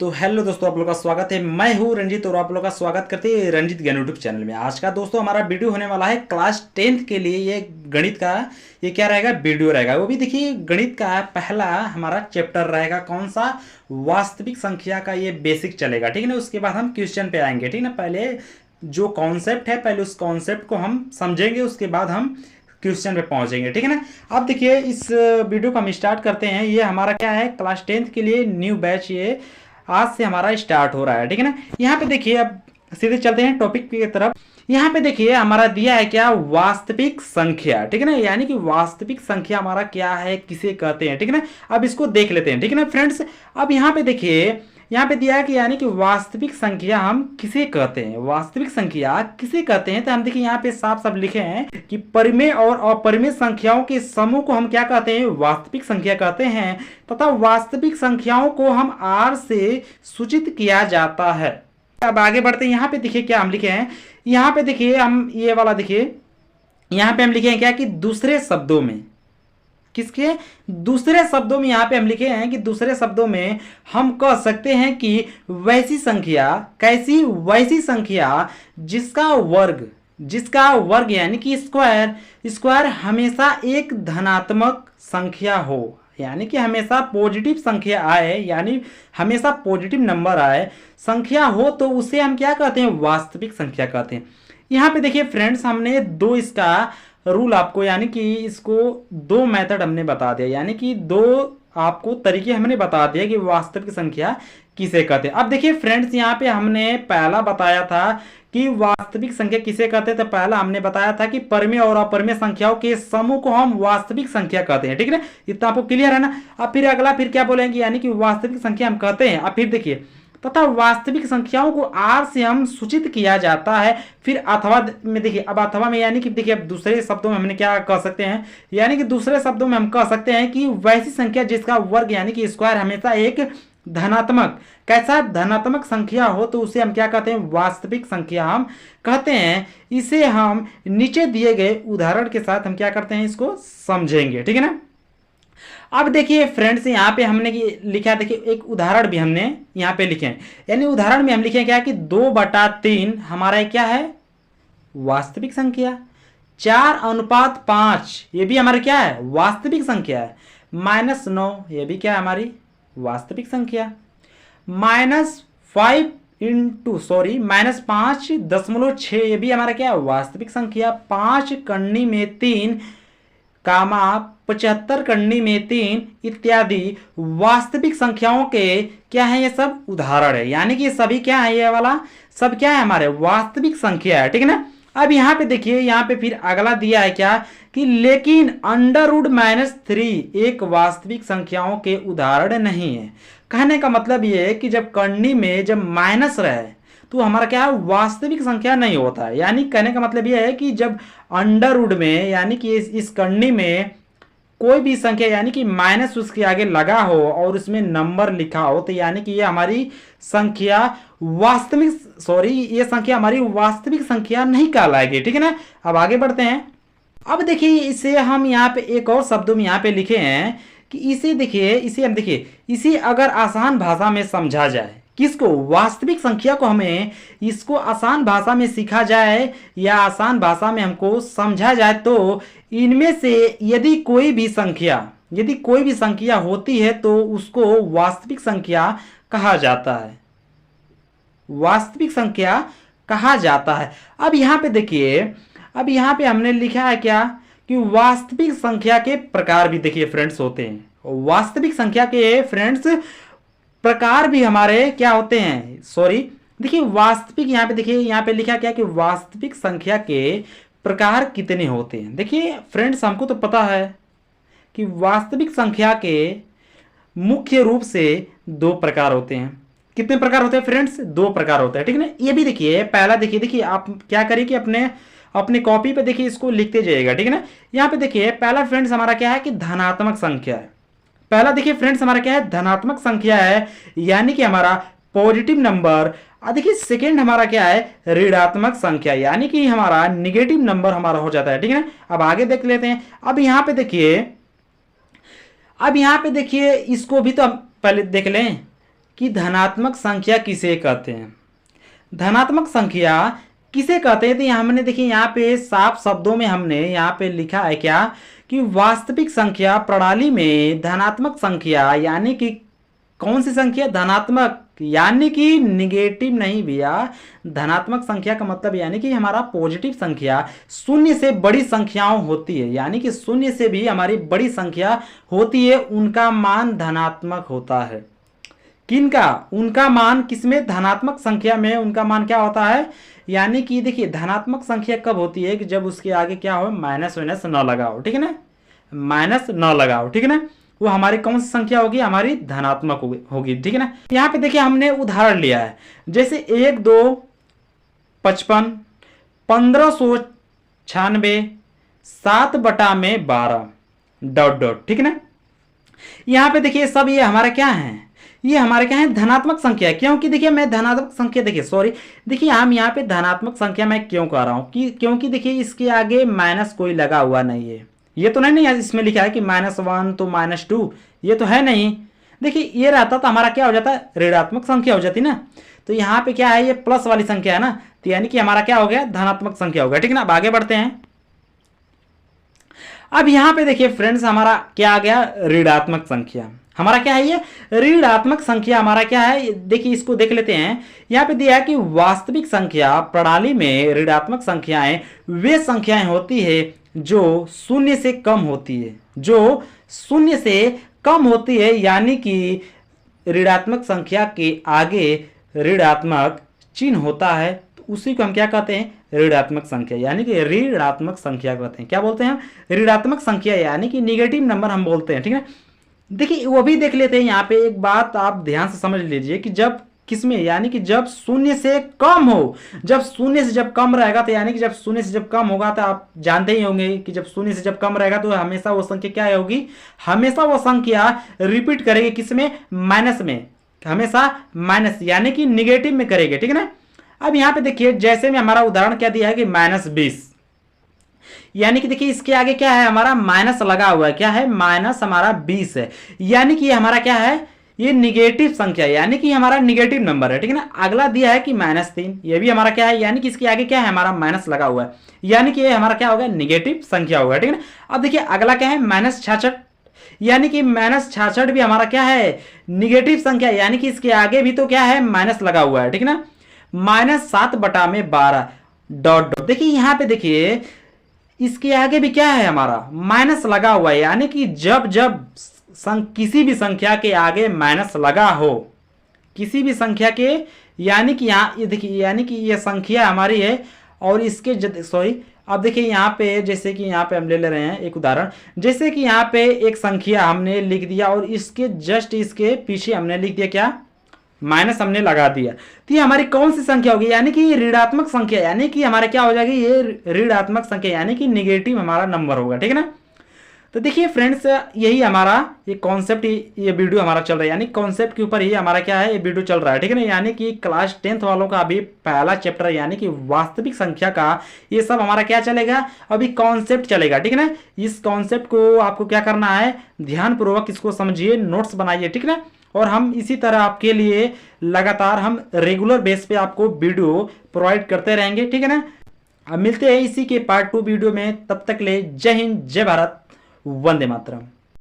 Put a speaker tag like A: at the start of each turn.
A: तो हेलो दोस्तों, आप लोगों का स्वागत है। मैं हूं रंजीत और आप लोगों का स्वागत करते हैं रंजीत ज्ञान यूट्यूब चैनल में। आज का दोस्तों हमारा वीडियो होने वाला है क्लास 10th के लिए। ये गणित का ये क्या रहेगा, वीडियो रहेगा। वो भी देखिए गणित का पहला हमारा चैप्टर रहेगा कौन सा, वास्तविक संख्या का ये बेसिक चलेगा, ठीक है ना। उसके बाद हम क्वेश्चन पे आएंगे, ठीक है ना। पहले जो कॉन्सेप्ट है पहले उस कॉन्सेप्ट को हम समझेंगे, उसके बाद हम क्वेश्चन पे पहुंचेंगे, ठीक है ना। अब देखिए इस वीडियो को हम स्टार्ट करते हैं। ये हमारा क्या है, क्लास 10th के लिए न्यू बैच ये आज से हमारा स्टार्ट हो रहा है, ठीक है ना। यहाँ पे देखिए अब सीधे चलते हैं टॉपिक की तरफ। यहाँ पे देखिए हमारा दिया है क्या, वास्तविक संख्या, ठीक है ना। यानी कि वास्तविक संख्या हमारा क्या है, किसे कहते हैं, ठीक है ना। अब इसको देख लेते हैं, ठीक है ना फ्रेंड्स। अब यहाँ पे देखिए, यहाँ पे दिया है कि यानी कि वास्तविक संख्या हम किसे कहते हैं, वास्तविक संख्या किसे कहते हैं। तो हम देखिए यहाँ पे साफ साफ लिखे हैं कि परिमेय और अपरिमेय संख्याओं के समूह को हम क्या कहते हैं, वास्तविक संख्या कहते हैं। तथा वास्तविक संख्याओं को हम आर से सूचित किया जाता है। अब आगे बढ़ते हैं। यहाँ पे देखिए क्या हम लिखे हैं, यहाँ पे देखिए हम ये वाला देखिए, यहाँ पे हम लिखे हैं क्या कि दूसरे शब्दों में, किसके दूसरे शब्दों में, यहाँ पे हम लिखे हैं कि दूसरे शब्दों में हम कह सकते हैं कि वैसी संख्या, कैसी, वैसी संख्या जिसका वर्ग यानी कि स्क्वायर हमेशा एक धनात्मक संख्या हो, यानी कि हमेशा पॉजिटिव संख्या आए, यानी हमेशा पॉजिटिव नंबर आए संख्या हो, तो उसे हम क्या कहते हैं, वास्तविक संख्या कहते हैं। यहाँ पे देखिए फ्रेंड्स, हमने दो इसका रूल आपको, यानी कि इसको दो मेथड हमने बता दिया, यानी कि दो आपको तरीके हमने बता दिया कि वास्तविक संख्या किसे कहते हैं। अब देखिए फ्रेंड्स, यहाँ पे हमने पहला बताया था कि वास्तविक संख्या किसे कहते हैं। तो पहला हमने बताया था कि परिमेय और अपरिमेय संख्याओं के समूह को हम वास्तविक संख्या कहते हैं, ठीक है ना। इतना आपको क्लियर है ना। अब फिर अगला फिर क्या बोलेंगे, यानी कि वास्तविक संख्या हम कहते हैं। अब फिर देखिए, तथा वास्तविक संख्याओं को आर से हम सूचित किया जाता है। फिर अथवा में देखिए, अब अथवा में यानी कि देखिए अब दूसरे शब्दों में हमने क्या कह सकते हैं, यानी कि दूसरे शब्दों में हम कह सकते हैं कि वैसी संख्या जिसका वर्ग यानी कि स्क्वायर हमेशा एक धनात्मक, कैसा धनात्मक संख्या हो, तो उसे हम क्या कहते हैं, वास्तविक संख्या हम कहते हैं। इसे हम नीचे दिए गए उदाहरण के साथ हम क्या करते हैं, इसको समझेंगे, ठीक है ना। अब देखिए फ्रेंड्स, यहाँ पे हमने लिखा, देखिए एक उदाहरण भी हमने यहाँ पे लिखे हैं, यानी उदाहरण में हम लिखे क्या कि 2/3 हमारा क्या है, वास्तविक संख्या। 4:5 ये भी हमारी क्या है, वास्तविक संख्या है। -9 ये भी क्या है, हमारी वास्तविक संख्या। -5.6 ये भी हमारा क्या है, वास्तविक संख्या। 5 कन्नी में 3 कामा 75 कन्नी में 3 इत्यादि वास्तविक संख्याओं के क्या है, ये सब उदाहरण है। यानी कि सभी क्या है, ये वाला सब क्या है, हमारे वास्तविक संख्या है, ठीक है ना। अब यहाँ पे देखिए, यहाँ पे फिर अगला दिया है क्या कि लेकिन √-3 एक वास्तविक संख्याओं के उदाहरण नहीं है। कहने का मतलब ये है कि जब कन्नी में जब माइनस रहे तो हमारा क्या है, वास्तविक संख्या नहीं होता है। यानी कहने का मतलब यह है कि जब अंडर में, यानी कि इस कन्नी में कोई भी संख्या यानी कि माइनस उसके आगे लगा हो और उसमें नंबर लिखा हो, तो यानी कि ये हमारी संख्या ये संख्या हमारी वास्तविक संख्या नहीं कहलाएगी, ठीक है ना। अब आगे बढ़ते हैं। अब देखिए इसे हम यहाँ पे एक और शब्दों में यहाँ पे लिखे हैं कि इसे देखिए, इसे अगर आसान भाषा में समझा जाए, किसको, वास्तविक संख्या को हमें इसको आसान भाषा में सीखा जाए या आसान भाषा में हमको समझा जाए, तो इनमें से यदि कोई भी संख्या होती है तो उसको वास्तविक संख्या कहा जाता है, वास्तविक संख्या कहा जाता है। अब यहाँ पे देखिए, अब यहाँ पे हमने लिखा है क्या कि वास्तविक संख्या के प्रकार भी देखिए फ्रेंड्स होते हैं। वास्तविक संख्या के फ्रेंड्स प्रकार भी हमारे क्या होते हैं, देखिए वास्तविक, यहाँ पे देखिए, यहाँ पे लिखा क्या कि वास्तविक संख्या के प्रकार कितने होते हैं। देखिए फ्रेंड्स, हमको तो पता है कि वास्तविक संख्या के मुख्य रूप से 2 प्रकार होते हैं। कितने प्रकार होते हैं फ्रेंड्स, 2 प्रकार होते हैं, ठीक है ना। ये भी देखिए, पहला देखिए आप क्या करिए कि अपने कॉपी पे देखिए इसको लिखते जाइएगा, ठीक है ना। यहाँ पे देखिए पहला फ्रेंड्स हमारा क्या है कि धनात्मक संख्या है। पहला देखिए फ्रेंड्स हमारा क्या है, धनात्मक संख्या है, यानी कि हमारा पॉजिटिव नंबर। देखिए सेकंड हमारा क्या है, ऋणात्मक संख्या, यानी कि हमारा निगेटिव नंबर हमारा हो जाता है, ठीक है ना। अब आगे देख लेते हैं। अब यहाँ पे देखिए इसको भी तो हम पहले देख लें कि धनात्मक संख्या किसे कहते हैं। धनात्मक संख्या किसे कहते हैं, तो हमने देखिए यहाँ पे साफ शब्दों में हमने यहाँ पे लिखा है क्या कि वास्तविक संख्या प्रणाली में धनात्मक संख्या यानी कि कौन सी संख्या, धनात्मक यानी कि निगेटिव नहीं भैया। धनात्मक संख्या का मतलब यानी कि हमारा पॉजिटिव संख्या शून्य से बड़ी संख्याओं होती है, यानी कि शून्य से भी हमारी बड़ी संख्या होती है, उनका मान धनात्मक होता है। किनका, उनका मान किसमें, धनात्मक संख्या में उनका मान क्या होता है। यानी कि देखिए धनात्मक संख्या कब होती है कि जब उसके आगे क्या हो, माइनस वाइनस न लगाओ, ठीक है ना, माइनस न लगाओ, ठीक है ना, वो हमारी कौन सी संख्या होगी, हमारी धनात्मक होगी, ठीक है ना। यहाँ पे देखिए हमने उदाहरण लिया है, जैसे 1 2 55 1596 7/12 डॉट डॉट, ठीक है ना। यहाँ पे देखिए सब ये हमारा क्या है, ये हमारे क्या है, धनात्मक संख्या है। क्योंकि देखिए मैं धनात्मक संख्या देखिए हम यहाँ पे धनात्मक संख्या मैं क्यों कह रहा हूँ कि क्योंकि देखिए इसके आगे माइनस कोई लगा हुआ नहीं है। ये तो नहीं इसमें लिखा है कि -1 तो -2, ये तो है नहीं। देखिए ये रहता तो हमारा क्या हो जाता, ऋणात्मक संख्या हो जाती ना। तो यहाँ पे क्या है, ये प्लस वाली संख्या है ना, तो यानी कि हमारा क्या हो गया, धनात्मक संख्या हो गया, ठीक है ना। अब आगे बढ़ते हैं। अब यहाँ पे देखिए फ्रेंड्स हमारा क्या आ गया, ऋणात्मक संख्या। हमारा क्या है, ये ऋणात्मक संख्या हमारा क्या है, देखिए इसको देख लेते हैं। यहाँ पे दिया है कि वास्तविक संख्या प्रणाली में ऋणात्मक संख्याएं वे संख्याएं होती है जो शून्य से कम होती है, जो शून्य से कम होती है, यानी कि ऋणात्मक संख्या के आगे ऋणात्मक चिन्ह होता है, तो उसी को हम क्या कहते हैं, ऋणात्मक संख्या, यानी कि ऋणात्मक संख्या कहते हैं। क्या बोलते हैं, ऋणात्मक संख्या, यानी कि निगेटिव नंबर हम बोलते हैं, ठीक है। देखिए वो भी देख लेते हैं। यहाँ पे एक बात आप ध्यान से समझ लीजिए कि जब किसमें, यानी कि जब शून्य से कम हो, जब शून्य से जब कम रहेगा, तो यानी कि जब शून्य से जब कम होगा, तो आप जानते ही होंगे कि जब शून्य से जब कम रहेगा तो हमेशा वो संख्या क्या होगी, हमेशा वो संख्या रिपीट करेगी किसमें, माइनस में, हमेशा माइनस यानी कि निगेटिव में करेगी, ठीक है ना। अब यहाँ पे देखिए जैसे में हमारा उदाहरण क्या दिया है कि -20, यानी कि देखिए इसके आगे क्या है, हमारा माइनस लगा हुआ है, क्या है, माइनस हमारा 20 है, यानी कि हमारा क्या है, ये निगेटिव संख्या, यानी कि हमारा निगेटिव नंबर है, ठीक है ना। अगला दिया है कि -3, ये भी हमारा क्या है, यानी कि इसके आगे क्या है, हमारा माइनस लगा हुआ है, यानी कि ये हमारा क्या होगा, निगेटिव संख्या होगा, ठीक है ना। अब देखिए अगला क्या है, -66, यानी कि -66 भी हमारा क्या है, निगेटिव संख्या, यानी कि इसके आगे भी तो क्या है, माइनस लगा हुआ है, ठीक है ना। -7/12 डॉट डॉट, देखिए यहाँ पे देखिए इसके आगे भी क्या है, हमारा माइनस लगा हुआ है, यानी कि जब जब किसी भी संख्या के आगे माइनस लगा हो, किसी भी संख्या के, यानी कि यहाँ ये देखिए, यानी कि ये संख्या हमारी है और इसके अब देखिए यहाँ पे जैसे कि यहाँ पे हम ले रहे हैं एक उदाहरण, जैसे कि यहाँ पे एक संख्या हमने लिख दिया और इसके जस्ट इसके पीछे हमने लिख दिया क्या, माइनस हमने लगा दिया, तो ये हमारी कौन सी संख्या होगी, यानी कि ऋणात्मक संख्या, यानी कि हमारा क्या हो जाएगी, ये ऋणात्मक संख्या, यानी कि निगेटिव हमारा नंबर होगा, ठीक है ना। तो देखिए फ्रेंड्स यही हमारा ये कॉन्सेप्ट, ये वीडियो हमारा चल रहा है, यानी कॉन्सेप्ट के ऊपर ही हमारा क्या है, ये वीडियो चल रहा है, ठीक है ना। यानी कि क्लास 10th वालों का अभी पहला चैप्टर यानी कि वास्तविक संख्या का ये सब हमारा क्या चलेगा, अभी कॉन्सेप्ट चलेगा, ठीक है ना। इस कॉन्सेप्ट को आपको क्या करना है, ध्यानपूर्वक इसको समझिए, नोट्स बनाइए, ठीक है ना। और हम इसी तरह आपके लिए लगातार हम रेगुलर बेस पे आपको वीडियो प्रोवाइड करते रहेंगे, ठीक है ना। अब मिलते हैं इसी के पार्ट 2 वीडियो में, तब तक ले जय हिंद, जय भारत, वंदे मातरम।